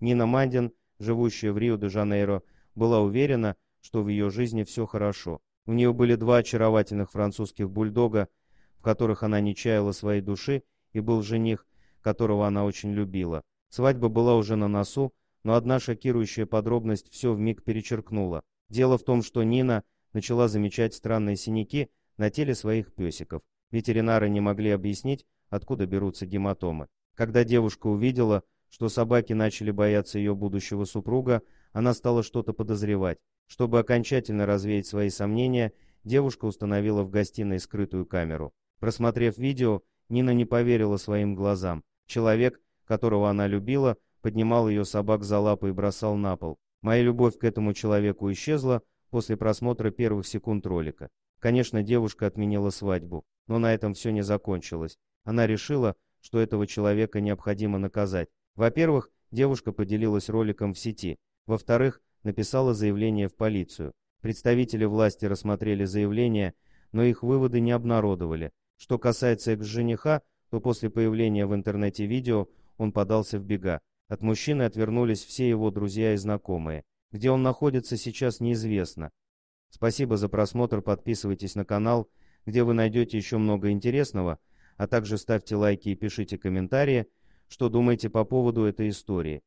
Нина Мандин, живущая в Рио-де-Жанейро, была уверена, что в ее жизни все хорошо. У нее были два очаровательных французских бульдога, в которых она не чаяла своей души, и был жених, которого она очень любила. Свадьба была уже на носу, но одна шокирующая подробность все вмиг перечеркнула. Дело в том, что Нина начала замечать странные синяки на теле своих песиков. Ветеринары не могли объяснить, откуда берутся гематомы. Когда девушка увидела, что собаки начали бояться ее будущего супруга, она стала что-то подозревать. Чтобы окончательно развеять свои сомнения, девушка установила в гостиной скрытую камеру. Просмотрев видео, Нина не поверила своим глазам. Человек, которого она любила, поднимал ее собак за лапы и бросал на пол. Моя любовь к этому человеку исчезла после просмотра первых секунд ролика. Конечно, девушка отменила свадьбу, но на этом все не закончилось. Она решила, что этого человека необходимо наказать. Во-первых, девушка поделилась роликом в сети. Во-вторых, написала заявление в полицию. Представители власти рассмотрели заявление, но их выводы не обнародовали. Что касается экс-жениха, то после появления в интернете видео он подался в бега. От мужчины отвернулись все его друзья и знакомые. Где он находится сейчас, неизвестно. Спасибо за просмотр, подписывайтесь на канал, где вы найдете еще много интересного, а также ставьте лайки и пишите комментарии, что думаете по поводу этой истории.